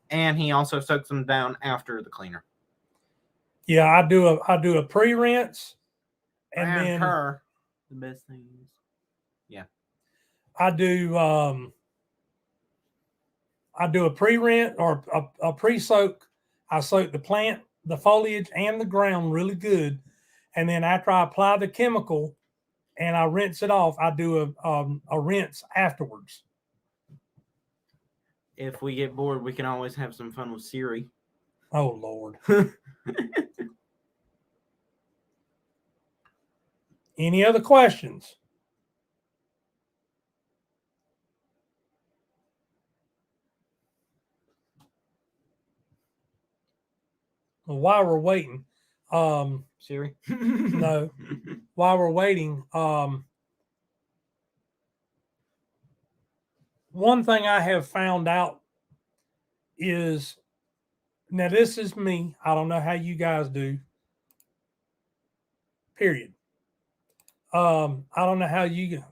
and he also soaks them down after the cleaner. Yeah, I do a pre-rinse, and then the best thing is, yeah, I do a pre-rinse or a pre-soak. I soak the plant, the foliage, and the ground really good, and then after I apply the chemical and I rinse it off, I do a rinse afterwards. If we get bored, we can always have some fun with Siri. Oh Lord. Any other questions? Well, while we're waiting, Siri? No. While we're waiting, one thing I have found out is, now this is me. I don't know how you guys do. Period. I don't know how you.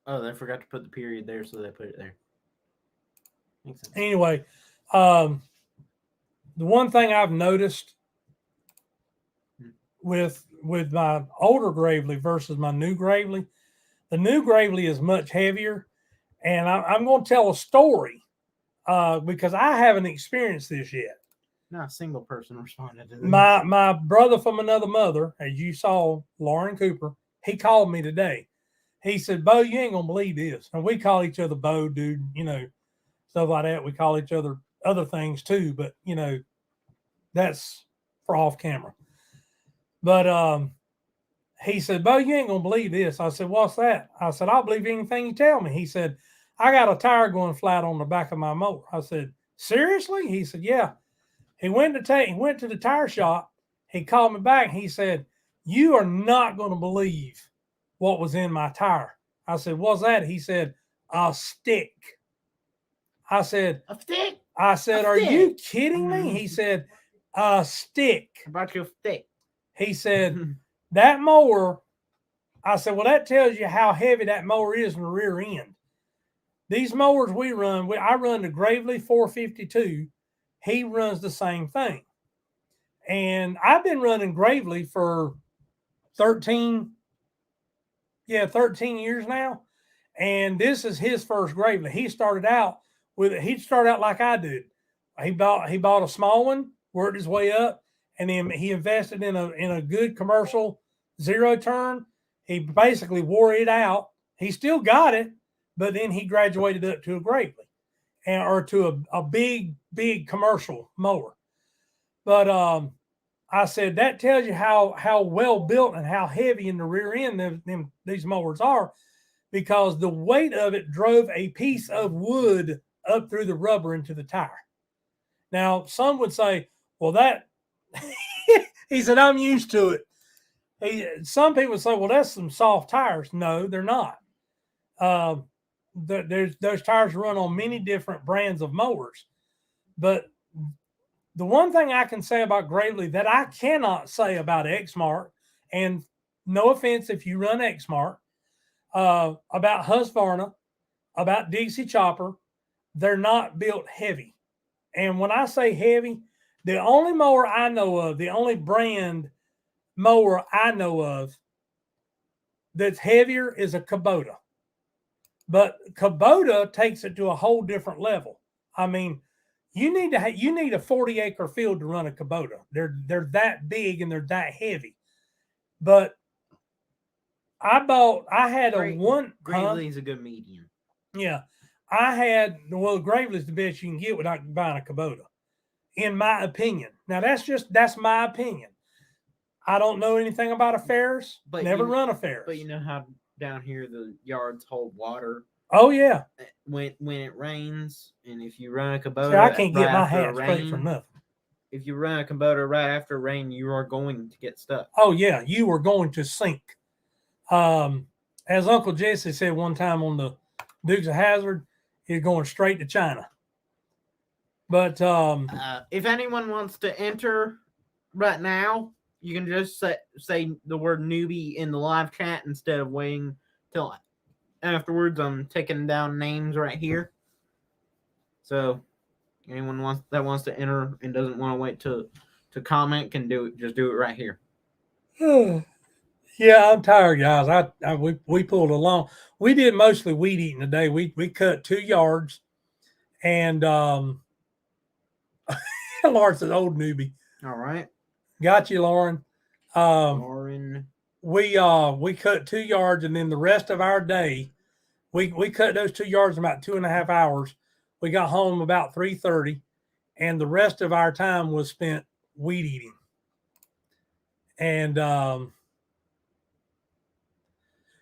Oh, they forgot to put the period there, so they put it there. Makes sense. Anyway, the one thing I've noticed with my older Gravely versus my new Gravely, the new Gravely is much heavier, and I'm going to tell a story because I haven't experienced this yet. Not a single person responded to this. My brother from another mother, as you saw, Lauren Cooper, he called me today. He said, Bo, you ain't going to believe this. And we call each other Bo, dude, you know, stuff like that. We call each other other things too, but, you know, that's for off camera. But he said, Bo, you ain't going to believe this. I said, what's that? I said, I'll believe anything you tell me. He said, I got a tire going flat on the back of my mower. I said, seriously? He said, yeah. He went to the tire shop. He called me back. He said, you are not going to believe what was in my tire. I said, what's that? He said, a stick. I said, a stick? I said, A "Are you stick. kidding me?" He said, "A stick." About your stick. He said, "That mower." I said, "Well, that tells you how heavy that mower is in the rear end." These mowers we run, I run the Gravely 452. He runs the same thing. And I've been running Gravely for 13 years now. And this is his first Gravely. He started out like I did. He bought a small one, worked his way up, and then he invested in a good commercial zero turn. He basically wore it out. He still got it, but then he graduated up to a Gravely or to a big commercial mower. But I said that tells you how well built and how heavy in the rear end these mowers are, because the weight of it drove a piece of wood up through the rubber into the tire. Now, some would say, well, that, he said, I'm used to it. Some people say, well, that's some soft tires. No, they're not. Those tires run on many different brands of mowers. But the one thing I can say about Gravely that I cannot say about Exmark, and no offense if you run Exmark, about Husqvarna, about Dixie Chopper, they're not built heavy. And when I say heavy, the only mower I know of, the only brand mower I know of that's heavier is a Kubota. But Kubota takes it to a whole different level. I mean, you need a 40-acre field to run a Kubota. They're that big and they're that heavy. But I had a one. Gravely's a good medium. Yeah. Gravely's the best you can get without buying a Kubota, in my opinion. Now that's my opinion. I don't know anything about affairs. But never run affairs. But you know how down here the yards hold water. Oh yeah. When it rains, and if you run a Kubota, see, I can't get my hat straight for nothing. If you run a Kubota right after rain, you are going to get stuck. Oh yeah, you are going to sink. As Uncle Jesse said one time on the Dukes of Hazzard, he's going straight to China. But if anyone wants to enter right now, you can just say the word newbie in the live chat instead of waiting till afterwards. I'm taking down names right here. So anyone that wants to enter and doesn't want to wait to comment can just do it right here. Yeah, I'm tired, guys. We pulled along. We did mostly weed eating today. We cut 2 yards, and Lauren's an old newbie. All right, got you, Lauren. Lauren. We cut 2 yards, and then the rest of our day, we cut those 2 yards in about 2.5 hours. We got home about 3:30, and the rest of our time was spent weed eating. And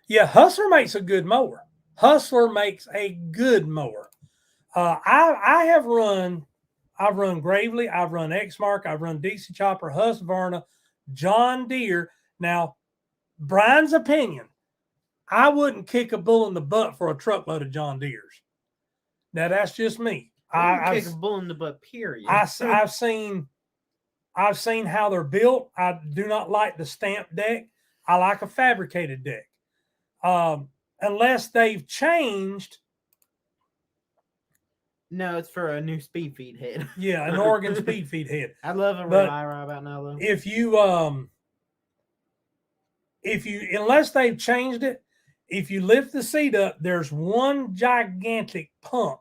yeah, Hustler makes a good mower. Hustler makes a good mower. I've run Gravely, I've run Exmark, I've run Dixie Chopper, Husqvarna, John Deere. Now, Brian's opinion, I wouldn't kick a bull in the butt for a truckload of John Deeres. Now that's just me. Kick a bull in the butt, period. I've seen how they're built. I do not like the stamped deck. I like a fabricated deck. Unless they've changed. No, it's for a new speed feed head. Yeah, an Oregon speed feed head. I love it right about now though. If you unless they've changed it, if you lift the seat up, there's one gigantic pump.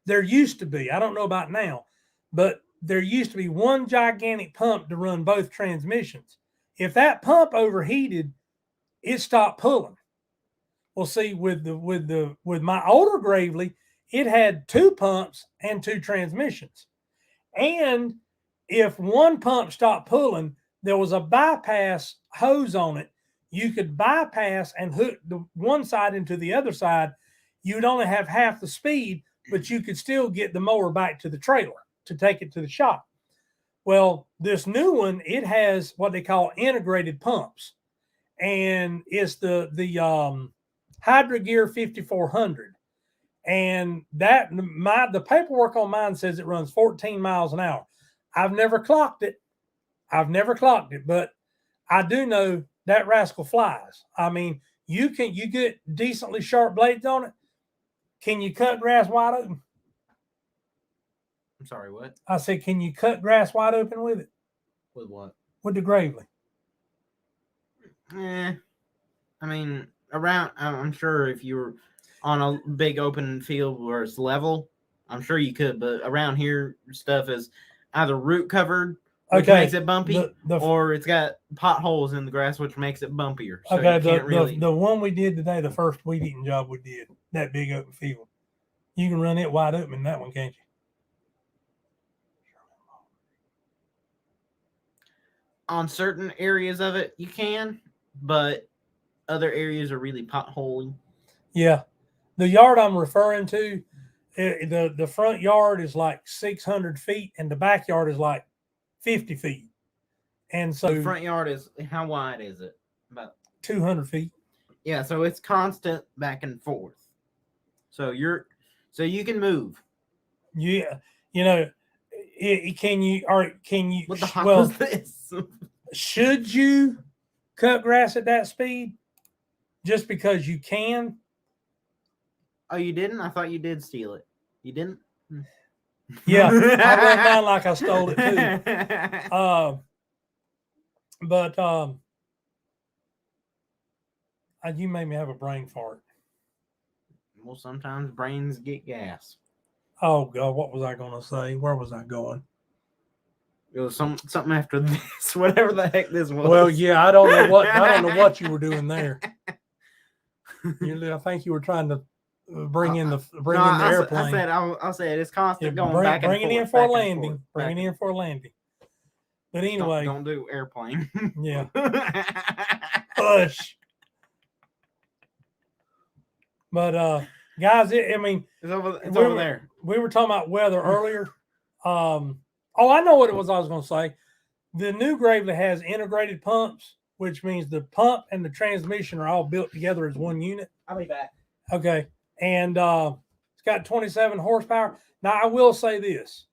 There used to be. I don't know about now, but there used to be one gigantic pump to run both transmissions. If that pump overheated, it stopped pulling. Well, see, with my older Gravely, it had 2 pumps and 2 transmissions. And if one pump stopped pulling, there was a bypass hose on it. You could bypass and hook the one side into the other side. You'd only have half the speed, but you could still get the mower back to the trailer to take it to the shop. Well, this new one, it has what they call integrated pumps. And it's the Hydra Gear 5400. And the paperwork on mine says it runs 14 miles an hour. I've never clocked it. But I do know that rascal flies. I mean, you get decently sharp blades on it. Can you cut grass wide open? I'm sorry, what? I said, can you cut grass wide open with it? With what? With the Gravely. I mean, I'm sure if you were on a big open field where it's level, I'm sure you could. But around here, stuff is either root covered, which makes it bumpy, or it's got potholes in the grass, which makes it bumpier. So okay, you can't really... the one we did today, the first weed eating job we did, that big open field, you can run it wide open in that one, can't you? On certain areas of it, you can, but other areas are really potholy. Yeah. The yard I'm referring to, the front yard is like 600 feet and the backyard is like 50 feet. And so the front yard is, how wide is it? About 200 feet. Yeah, so it's constant back and forth. So you can move. Yeah. You know, can you What the heck was this? Should you cut grass at that speed just because you can? Oh, you didn't? I thought you did steal it. You didn't? Yeah, I run mine like I stole it too. But you made me have a brain fart. Well, sometimes brains get gas. Oh God, what was I going to say? Where was I going? It was something after this, whatever the heck this was. Well, yeah, I don't know what you were doing there. I think you were trying to bring in the airplane. I said it's constant going back and forth. Bring it in for a landing. Bring it in for a landing. But anyway, don't do airplane. Yeah. Push. But guys, it's over there. We were talking about weather earlier. I know what it was I was going to say. The new Gravely has integrated pumps, which means the pump and the transmission are all built together as one unit. I'll be back. Okay. And it's got 27 horsepower. Now, I will say this.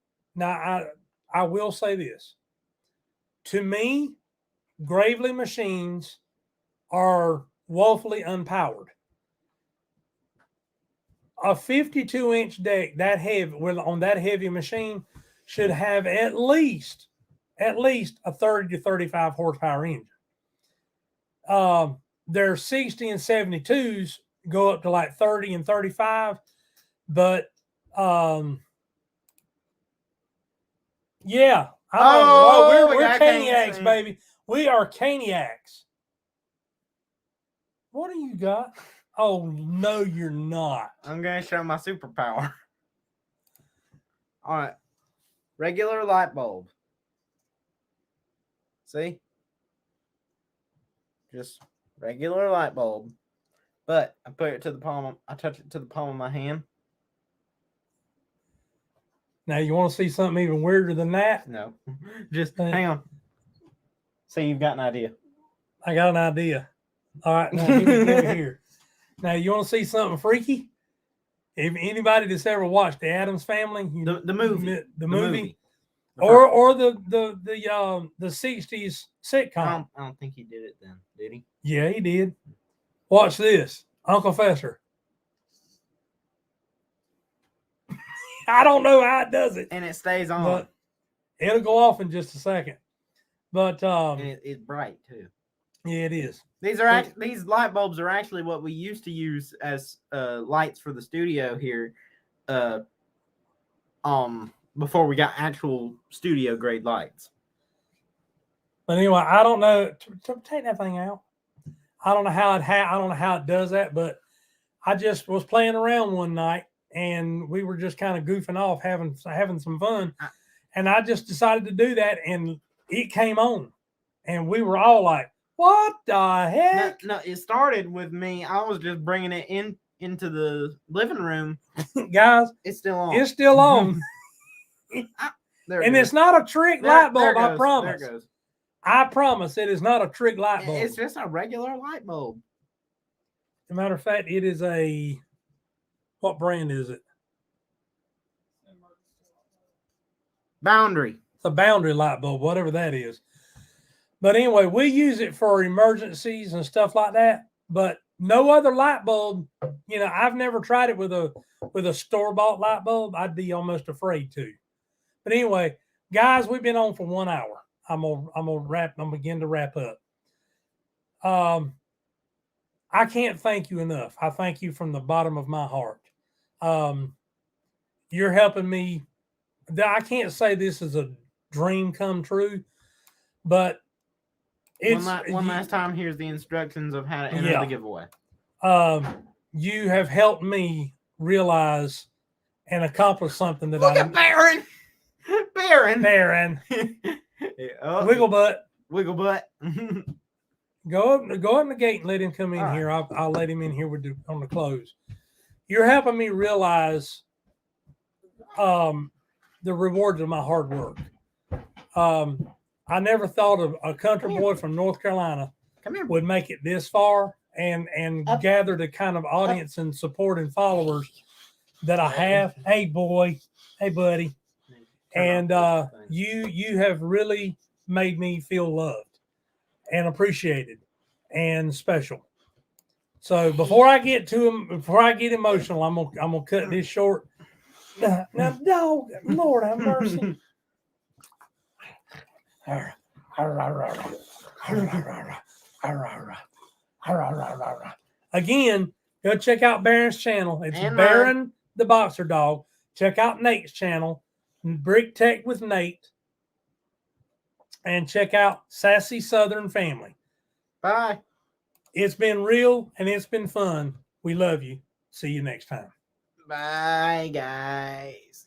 To me, Gravely machines are woefully unpowered. A 52-inch deck that heavy, on that heavy machine, should have at least a 30 to 35 horsepower engine. Their 60 and 72s go up to like 30 and 35, but yeah. We're Caniacs, baby. We are Caniacs. What do you got? Oh, no, you're not. I'm going to show my superpower. All right. Regular light bulb. See? Just regular light bulb. But I touch it to the palm of my hand. Now, you want to see something even weirder than that? No. Just hang on. So you've got an idea. I got an idea. All right. Now, give me here. Now, you want to see something freaky? If anybody that's ever watched The Addams Family, the movie, or the 60s sitcom. I don't think he did it then, did he? Yeah, he did. Watch this, Uncle Fester. I don't know how it does it, and it stays on. But it'll go off in just a second. But and it's bright too. Yeah, it is. These light bulbs are actually what we used to use as lights for the studio here, before we got actual studio grade lights. But anyway, I don't know. Take that thing out. I don't know how it does that, but I just was playing around one night and we were just kind of goofing off, having some fun, and I just decided to do that, and it came on, and we were all like, what the heck? No, it started with me. I was just bringing it into the living room. Guys, it's still on. It's still on. And it's not a trick light bulb, I promise. There it goes. I promise it is not a trick light bulb. It's just a regular light bulb. As a matter of fact, it is a... What brand is it? Boundary. The Boundary light bulb, whatever that is. But anyway, we use it for emergencies and stuff like that. But no other light bulb, you know, I've never tried it with a store-bought light bulb. I'd be almost afraid to. But anyway, guys, we've been on for 1 hour. I'm gonna begin to wrap up. I can't thank you enough. I thank you from the bottom of my heart. You're helping me. I can't say this is a dream come true, but it's one last time. Here's the instructions of how to enter the giveaway. You have helped me realize and accomplish something that Look at Baron. Baron. Wiggle butt. Go up the gate and let him come in All here. I'll let him in here on the close. You're helping me realize the rewards of my hard work. I never thought a country boy from North Carolina would make it this far and gather the kind of audience and support and followers that I have. Hey boy, hey buddy. And you have really made me feel loved and appreciated and special. So before I get emotional, I'm gonna cut this short. Now, dog, Lord have mercy. Again, go check out Baron's channel. It's And Baron the Boxer Dog. Check out Nate's channel, Brick Tech with Nate. And check out Sassy Southern Family. Bye. It's been real and it's been fun. We love you. See you next time. Bye, guys.